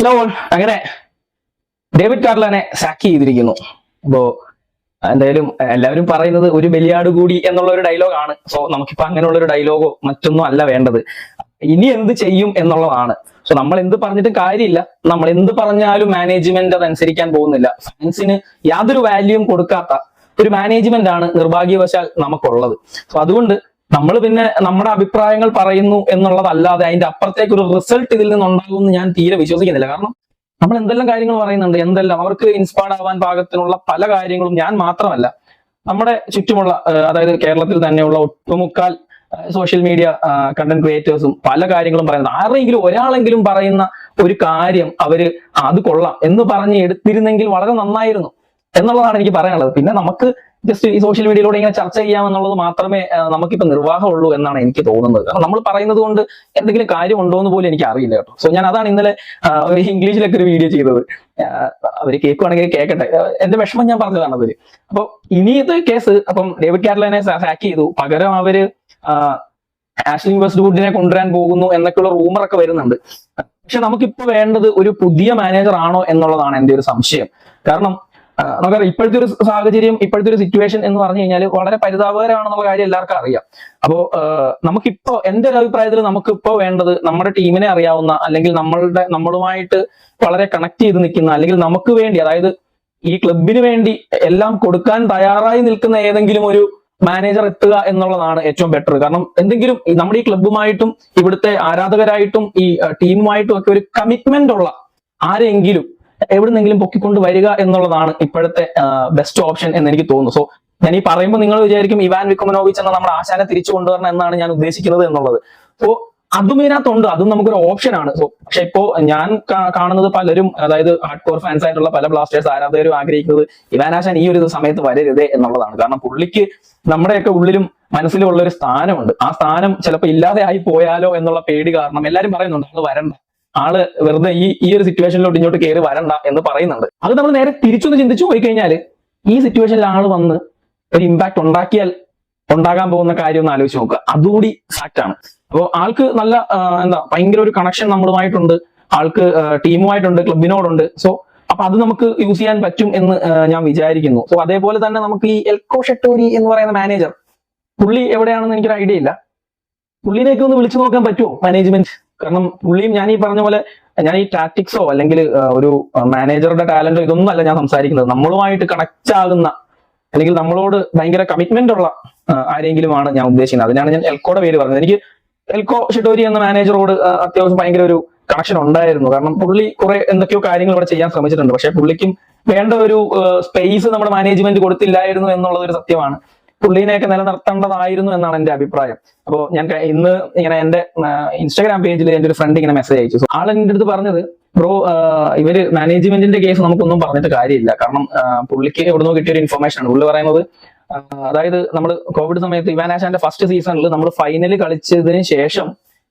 Hello, അങ്ങനെ David കാർലാനെ sac ചെയ്തിരിക്കുന്നു. അപ്പോ എന്തായാലും എല്ലാവരും പറയുന്നത് ഒരു ബലിയാട് കൂടി എന്നുള്ള ഒരു ഡയലോഗാണ്. സോ നമുക്കിപ്പോ അങ്ങനെയുള്ള ഒരു ഡയലോഗോ മറ്റൊന്നും അല്ല വേണ്ടത്. ഇനി എന്ത് ചെയ്യും എന്നുള്ളതാണ്. സോ നമ്മൾ എന്ത് പറഞ്ഞിട്ടും കാര്യമില്ല. നമ്മൾ എന്ത് പറഞ്ഞാലും മാനേജ്മെന്റ് അതനുസരിക്കാൻ പോകുന്നില്ല. ഫാൻസിന് യാതൊരു വാല്യൂം കൊടുക്കാത്ത ഒരു മാനേജ്മെന്റ് ആണ് നിർഭാഗ്യവശാൽ നമുക്കുള്ളത്. സോ അതുകൊണ്ട് നമ്മൾ പിന്നെ നമ്മുടെ അഭിപ്രായങ്ങൾ പറയുന്നു എന്നുള്ളതല്ലാതെ അതിന്റെ അപ്പുറത്തേക്ക് ഒരു റിസൾട്ട് ഇതിൽ നിന്നുണ്ടാകുമെന്ന് ഞാൻ തീരെ വിശ്വസിക്കുന്നില്ല. കാരണം നമ്മൾ എന്തെല്ലാം കാര്യങ്ങൾ പറയുന്നുണ്ട്, എന്തെല്ലാം അവർക്ക് ഇൻസ്പയർഡ് ആവാൻ പാകത്തിനുള്ള പല കാര്യങ്ങളും ഞാൻ മാത്രമല്ല നമ്മുടെ ചുറ്റുമുള്ള അതായത് കേരളത്തിൽ തന്നെയുള്ള ഒട്ടുമുക്കാൽ സോഷ്യൽ മീഡിയ കണ്ടന്റ് ക്രിയേറ്റേഴ്സും പല കാര്യങ്ങളും പറയുന്നത്. ആരെങ്കിലും ഒരാളെങ്കിലും പറയുന്ന ഒരു കാര്യം അവര് അത് കൊള്ളാം എന്ന് പറഞ്ഞ് എടുത്തിരുന്നെങ്കിൽ വളരെ നന്നായിരുന്നു എന്നുള്ളതാണ് എനിക്ക് പറയാനുള്ളത്. പിന്നെ നമുക്ക് ജസ്റ്റ് ഈ സോഷ്യൽ മീഡിയയിലൂടെ ഇങ്ങനെ ചർച്ച ചെയ്യാമെന്നുള്ളത് മാത്രമേ നമുക്കിപ്പോൾ നിർവാഹമുള്ളൂ എന്നാണ് എനിക്ക് തോന്നുന്നത്. കാരണം നമ്മൾ പറയുന്നത് കൊണ്ട് എന്തെങ്കിലും കാര്യം ഉണ്ടോ എന്ന് പോലും എനിക്ക് അറിയില്ല കേട്ടോ. സോ ഞാൻ അതാണ് ഇന്നലെ ഒരു ഇംഗ്ലീഷിലൊക്കെ ഒരു വീഡിയോ ചെയ്തത്. അവര് കേൾക്കുവാണെങ്കിൽ കേൾക്കട്ടെ, എന്റെ വിഷമം ഞാൻ പറഞ്ഞതാണ് അതില്. അപ്പൊ ഇനിയത്തെ കേസ് അപ്പം ഡേവിഡ് കാർലാനെ സാക്ക് ചെയ്തു, പകരം അവര് ആഷ്ലിൻ വെസ്റ്റ്വുഡിനെ കൊണ്ടുവരാൻ പോകുന്നു എന്നൊക്കെയുള്ള റൂമറൊക്കെ വരുന്നുണ്ട്. പക്ഷെ നമുക്കിപ്പോ വേണ്ടത് ഒരു പുതിയ മാനേജർ ആണോ എന്നുള്ളതാണ് എന്റെ ഒരു സംശയം. കാരണം നമുക്കറിയാം ഇപ്പോഴത്തെ ഒരു സാഹചര്യം, ഇപ്പോഴത്തെ ഒരു സിറ്റുവേഷൻ എന്ന് പറഞ്ഞു കഴിഞ്ഞാൽ വളരെ പരിതാപകരമാണെന്നുള്ള കാര്യം എല്ലാവർക്കും അറിയാം. അപ്പോ നമുക്കിപ്പോ എന്റെ ഒരു അഭിപ്രായത്തിൽ നമുക്കിപ്പോ വേണ്ടത് നമ്മുടെ ടീമിനെ അറിയാവുന്ന, അല്ലെങ്കിൽ നമ്മളുമായിട്ട് വളരെ കണക്ട് ചെയ്ത് നിൽക്കുന്ന, അല്ലെങ്കിൽ നമുക്ക് വേണ്ടി, അതായത് ഈ ക്ലബിന് വേണ്ടി എല്ലാം കൊടുക്കാൻ തയ്യാറായി നിൽക്കുന്ന ഏതെങ്കിലും ഒരു മാനേജർ എത്തുക എന്നുള്ളതാണ് ഏറ്റവും ബെറ്റർ. കാരണം എന്തെങ്കിലും നമ്മുടെ ഈ ക്ലബുമായിട്ടും ഇവിടുത്തെ ആരാധകരായിട്ടും ഈ ടീമുമായിട്ടും ഒക്കെ ഒരു കമ്മിറ്റ്മെന്റ് ഉള്ള ആരെങ്കിലും എവിടുന്നെങ്കിലും പൊക്കിക്കൊണ്ട് വരിക എന്നുള്ളതാണ് ഇപ്പോഴത്തെ ബെസ്റ്റ് ഓപ്ഷൻ എന്ന് എനിക്ക് തോന്നുന്നു. സോ ഞാൻ ഈ പറയുമ്പോൾ നിങ്ങൾ വിചാരിക്കും ഇവാൻ വിക്കുമനോവിച്ച് എന്ന നമ്മുടെ ആശാനെ തിരിച്ചു കൊണ്ടുവരണം എന്നാണ് ഞാൻ ഉദ്ദേശിക്കുന്നത് എന്നുള്ളത്. സോ അതും ഇതിനകത്തുണ്ട്, അതും നമുക്കൊരു ഓപ്ഷനാണ്. സോ പക്ഷെ ഇപ്പോ ഞാൻ കാണുന്നത് പലരും, അതായത് ഹാർഡ് കോർ ഫാൻസ് ആയിട്ടുള്ള പല ബ്ലാസ്റ്റേഴ്സ് ആരാധകരും ആഗ്രഹിക്കുന്നത് ഇവാൻ ആശാൻ ഈ ഒരു സമയത്ത് വരരുതേ എന്നുള്ളതാണ്. കാരണം പുള്ളിക്ക് നമ്മുടെയൊക്കെ ഉള്ളിലും മനസ്സിലുള്ള ഒരു സ്ഥാനമുണ്ട്. ആ സ്ഥാനം ചിലപ്പോൾ ഇല്ലാതെ ആയി പോയാലോ എന്നുള്ള പേടി കാരണം എല്ലാരും പറയുന്നുണ്ട് അത് വരണ്ട, ആള് വെറുതെ ഈ ഒരു സിറ്റുവേഷനിലോട്ട് ഇങ്ങോട്ട് കയറി വരണ്ട എന്ന് പറയുന്നുണ്ട്. അത് നമ്മൾ നേരെ തിരിച്ചൊന്ന് ചിന്തിച്ചു പോയി കഴിഞ്ഞാൽ ഈ സിറ്റുവേഷനിൽ ആള് വന്ന് ഒരു ഇമ്പാക്ട് ഉണ്ടാക്കിയാൽ ഉണ്ടാകാൻ പോകുന്ന കാര്യം ഒന്ന് ആലോചിച്ച് നോക്കുക. അതുകൂടി ഫാക്റ്റ് ആണ്. അപ്പോൾ ആൾക്ക് നല്ല ഭയങ്കര ഒരു കണക്ഷൻ നമ്മളുമായിട്ടുണ്ട്, ആൾക്ക് ടീമുമായിട്ടുണ്ട്, ക്ലബിനോടുണ്ട്. സോ അപ്പൊ അത് നമുക്ക് യൂസ് ചെയ്യാൻ പറ്റും എന്ന് ഞാൻ വിചാരിക്കുന്നു. സോ അതേപോലെ തന്നെ നമുക്ക് ഈ എൽക്കോ ഷെട്ടോരി എന്ന് പറയുന്ന മാനേജർ, പുള്ളി എവിടെയാണെന്ന് എനിക്കൊരു ഐഡിയ ഇല്ല. പുള്ളിനെയൊക്കെ ഒന്ന് വിളിച്ചു നോക്കാൻ പറ്റുമോ മാനേജ്മെന്റ്? കാരണം പുള്ളിയും ഞാൻ ഈ പറഞ്ഞ പോലെ ഞാൻ ഈ ടാക്ടിക്സോ അല്ലെങ്കിൽ ഒരു മാനേജറുടെ ടാലന്റോ ഇതൊന്നും അല്ല ഞാൻ സംസാരിക്കുന്നത്. നമ്മളുമായിട്ട് കണക്ട് ആകുന്ന, അല്ലെങ്കിൽ നമ്മളോട് ഭയങ്കര കമ്മിറ്റ്മെന്റ് ഉള്ള ആരെങ്കിലുമാണ് ഞാൻ ഉദ്ദേശിക്കുന്നത്. അതിനാണ് ഞാൻ എൽക്കോയുടെ പേര് പറഞ്ഞത്. എനിക്ക് എൽക്കോ ഷെട്ടോരി എന്ന മാനേജറോട് അത്യാവശ്യം ഭയങ്കര ഒരു കണക്ഷൻ ഉണ്ടായിരുന്നു. കാരണം പുള്ളി കുറെ എന്തൊക്കെയോ കാര്യങ്ങൾ ഇവിടെ ചെയ്യാൻ ശ്രമിച്ചിട്ടുണ്ട്. പക്ഷെ പുള്ളിക്കും വേണ്ട ഒരു സ്പേസ് നമ്മുടെ മാനേജ്മെന്റ് കൊടുത്തില്ലായിരുന്നു എന്നുള്ളത് ഒരു സത്യമാണ്. പുള്ളിനെയൊക്കെ നിലനിർത്തേണ്ടതായിരുന്നു എന്നാണ് എന്റെ അഭിപ്രായം. അപ്പോൾ ഞാൻ ഇന്ന് ഇങ്ങനെ എന്റെ ഇൻസ്റ്റാഗ്രാം പേജിൽ എന്റെ ഒരു ഫ്രണ്ട് ഇങ്ങനെ മെസ്സേജ് അയച്ചു. സോ ആൾ എന്റെ അടുത്ത് പറഞ്ഞത്, ബ്രോ ഇവര് മാനേജ്മെന്റിന്റെ കേസ് നമുക്കൊന്നും പറഞ്ഞിട്ട് കാര്യമില്ല. കാരണം പുള്ളിക്ക് എവിടുന്നോ കിട്ടിയൊരു ഇൻഫർമേഷൻ ആണ്. പുള്ളി പറയുന്നത് അതായത് നമ്മൾ കോവിഡ് സമയത്ത് ഇവാൻ ആശാന്റെ ഫസ്റ്റ് സീസണിൽ നമ്മൾ ഫൈനല് കളിച്ചതിന് ശേഷം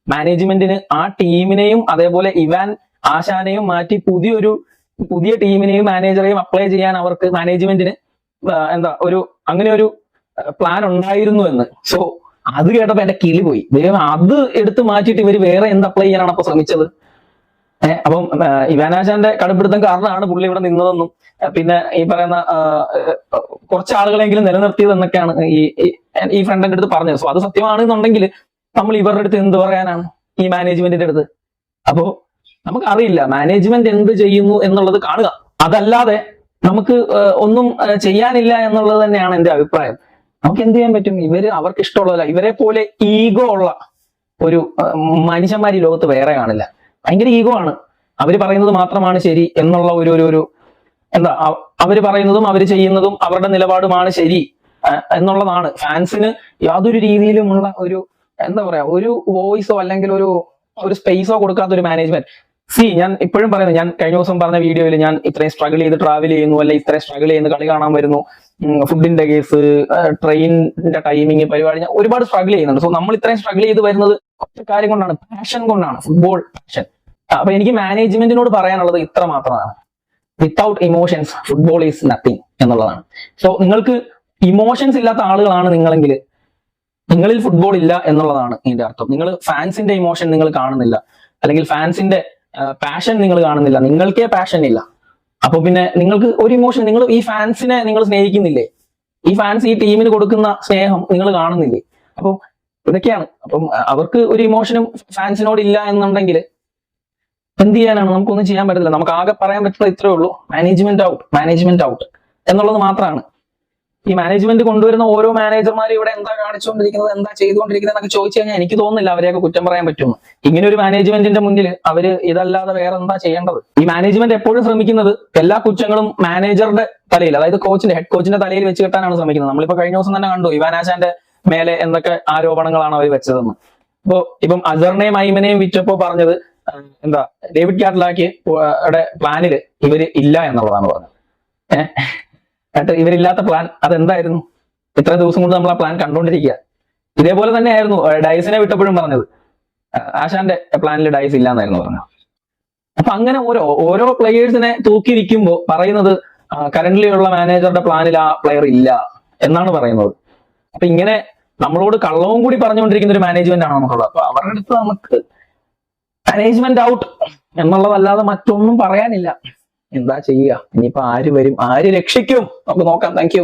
മാനേജ്മെന്റിന് ആ ടീമിനെയും അതേപോലെ ഇവാൻ ആശാനെയും മാറ്റി പുതിയ ടീമിനെയും മാനേജറെയും അപ്ലൈ ചെയ്യാൻ അവർക്ക് മാനേജ്മെന്റിന് അങ്ങനെ ഒരു പ്ലാൻ ഉണ്ടായിരുന്നു എന്ന്. സോ അത് കേട്ടപ്പോ എന്റെ കിളി പോയി. ദൈവം, അത് എടുത്ത് മാറ്റിയിട്ട് ഇവര് വേറെ എന്ത് അപ്ലൈ ചെയ്യാനാണ് അപ്പൊ ശ്രമിച്ചത്? അപ്പം ഇവാൻ ആശാന്റെ കടുപ്പിടുത്തം കാരണമാണ് പുള്ളി ഇവിടെ നിന്നതെന്നും പിന്നെ ഈ പറയുന്ന കുറച്ച് ആളുകളെങ്കിലും നിലനിർത്തിയതെന്നൊക്കെയാണ് ഈ ഫ്രണ്ടിന്റെ അടുത്ത് പറഞ്ഞത്. സോ അത് സത്യമാണെന്നുണ്ടെങ്കിൽ നമ്മൾ ഇവരുടെ അടുത്ത് എന്ത് പറയാനാണ്, ഈ മാനേജ്മെന്റിന്റെ അടുത്ത്? അപ്പോ നമുക്ക് അറിയില്ല മാനേജ്മെന്റ് എന്ത് ചെയ്യുന്നു എന്നുള്ളത് കാണുക, അതല്ലാതെ നമുക്ക് ഒന്നും ചെയ്യാനില്ല എന്നുള്ളത് തന്നെയാണ് എന്റെ അഭിപ്രായം. നമുക്ക് എന്ത് ചെയ്യാൻ പറ്റും? അവർക്ക് ഇഷ്ടമുള്ളതല്ല. ഇവരെ പോലെ ഈഗോ ഉള്ള ഒരു മനുഷ്യന്മാർ ഈ ലോകത്ത് വേറെ കാണില്ല. ഭയങ്കര ഈഗോ ആണ്. അവര് പറയുന്നത് മാത്രമാണ് ശരി എന്നുള്ള ഒരു അവര് പറയുന്നതും അവര് ചെയ്യുന്നതും അവരുടെ നിലപാടുമാണ് ശരി എന്നുള്ളതാണ്. ഫാൻസിന് യാതൊരു രീതിയിലുമുള്ള ഒരു വോയിസോ അല്ലെങ്കിൽ ഒരു സ്പേസോ കൊടുക്കാത്ത ഒരു മാനേജ്മെന്റ്. ഞാൻ ഇപ്പോഴും പറയുന്നത്, ഞാൻ കഴിഞ്ഞ ദിവസം പറഞ്ഞ വീഡിയോയിൽ ഞാൻ ഇത്രയും സ്ട്രഗിൾ ചെയ്ത് ട്രാവൽ ചെയ്യുന്നു, അല്ലെ ഇത്രയും സ്ട്രഗിൾ ചെയ്യുന്ന കളി കാണാൻ വരുന്നു, ഫുഡിന്റെ കേസ്, ട്രെയിനിന്റെ ടൈമിങ്, പരിപാടി, ഞാൻ ഒരുപാട് സ്ട്രഗിൾ ചെയ്യുന്നുണ്ട്. സോ നമ്മൾ ഇത്രയും സ്ട്രഗിൾ ചെയ്ത് വരുന്നത് ഒറ്റ കാര്യം കൊണ്ടാണ്, പാഷൻ കൊണ്ടാണ്, ഫുട്ബോൾ പാഷൻ. അപ്പൊ എനിക്ക് മാനേജ്മെന്റിനോട് പറയാനുള്ളത് ഇത്ര മാത്രമാണ്: without emotions football is nothing എന്നുള്ളതാണ്. സോ നിങ്ങൾക്ക് ഇമോഷൻസ് ഇല്ലാത്ത ആളുകളാണ് നിങ്ങളെങ്കിൽ നിങ്ങളിൽ ഫുട്ബോൾ ഇല്ല എന്നുള്ളതാണ് ഇതിന്റെ അർത്ഥം. നിങ്ങൾ ഫാൻസിന്റെ ഇമോഷൻ നിങ്ങൾ കാണുന്നില്ല, അല്ലെങ്കിൽ ഫാൻസിന്റെ പാഷൻ നിങ്ങൾ കാണുന്നില്ല, നിങ്ങൾക്കേ പാഷൻ ഇല്ല. അപ്പൊ പിന്നെ നിങ്ങൾക്ക് ഒരു ഇമോഷൻ, നിങ്ങൾ ഈ ഫാൻസിനെ നിങ്ങൾ സ്നേഹിക്കുന്നില്ലേ? ഈ ഫാൻസ് ഈ ടീമിന് കൊടുക്കുന്ന സ്നേഹം നിങ്ങൾ കാണുന്നില്ലേ? അപ്പം ഇതൊക്കെയാണ്. അപ്പം അവർക്ക് ഒരു ഇമോഷനും ഫാൻസിനോട് ഇല്ല എന്നുണ്ടെങ്കിൽ എന്ത് ചെയ്യാനാണ്? നമുക്കൊന്നും ചെയ്യാൻ പറ്റില്ല. നമുക്ക് ആകെ പറയാൻ പറ്റുന്നത് ഇത്രേ ഉള്ളൂ, മാനേജ്മെന്റ് ഔട്ട് എന്നുള്ളത് മാത്രമാണ്. ഈ മാനേജ്മെന്റ് കൊണ്ടുവരുന്ന ഓരോ മാനേജർമാരും ഇവിടെ എന്താ കാണിച്ചുകൊണ്ടിരിക്കുന്നത്, എന്താ ചെയ്തുകൊണ്ടിരിക്കുന്നത് എന്നൊക്കെ ചോദിച്ചു കഴിഞ്ഞാൽ എനിക്ക് തോന്നുന്നില്ല അവരെയൊക്കെ കുറ്റം പറയാൻ പറ്റുമെന്ന്. ഇങ്ങനെ ഒരു മാനേജ്മെന്റിന്റെ മുന്നിൽ അവര് ഇതല്ലാതെ വേറെ എന്താ ചെയ്യേണ്ടത്? ഈ മാനേജ്മെന്റ് എപ്പോഴും ശ്രമിക്കുന്നത് എല്ലാ കുറ്റങ്ങളും മാനേജറുടെ തലയിൽ, അതായത് ഹെഡ് കോച്ചിന്റെ തലയിൽ വെച്ച് കെട്ടാനാണ് ശ്രമിക്കുന്നത്. നമ്മളിപ്പോ കഴിഞ്ഞ ദിവസം തന്നെ കണ്ടു ഇവാൻ ആശാന്റെ മേലെ എന്തൊക്കെ ആരോപണങ്ങളാണ് അവർ വെച്ചതെന്ന്. ഇപ്പം അസറിനെയും ഐമനെയും വിറ്റപ്പോ പറഞ്ഞത് എന്താ, ഡേവിഡ് കാറ്റ്ലാക്ക് പ്ലാനില് ഇവര് ഇല്ല എന്നുള്ളതാണ് പറഞ്ഞത്. ഇവരില്ലാത്ത പ്ലാൻ അതെന്തായിരുന്നു? ഇത്ര ദിവസം കൊണ്ട് നമ്മൾ ആ പ്ലാൻ കണ്ടുകൊണ്ടിരിക്കുക. ഇതേപോലെ തന്നെയായിരുന്നു ഡൈസിനെ വിട്ടപ്പോഴും പറഞ്ഞത്, ആശാന്റെ പ്ലാനിൽ ഡൈസ് ഇല്ല എന്നായിരുന്നു പറഞ്ഞത്. അപ്പൊ അങ്ങനെ ഓരോ പ്ലെയേഴ്സിനെ തൂക്കിയിരിക്കുമ്പോൾ പറയുന്നത് കറന്റ്ലി ഉള്ള മാനേജറുടെ പ്ലാനിൽ ആ പ്ലെയർ ഇല്ല എന്നാണ് പറയുന്നത്. അപ്പൊ ഇങ്ങനെ നമ്മളോട് കള്ളവും കൂടി പറഞ്ഞുകൊണ്ടിരിക്കുന്ന ഒരു മാനേജ്മെന്റ് ആണ് നമുക്കുള്ളത്. അപ്പൊ അവരുടെ അടുത്ത് നമുക്ക് മാനേജ്മെന്റ് ഔട്ട് എന്നുള്ളതല്ലാതെ മറ്റൊന്നും പറയാനില്ല. എന്താ ചെയ്യുക? ഇനിയിപ്പോ ആര് വരും, ആര് രക്ഷിക്കും? നമുക്ക് നോക്കാം. Thank you.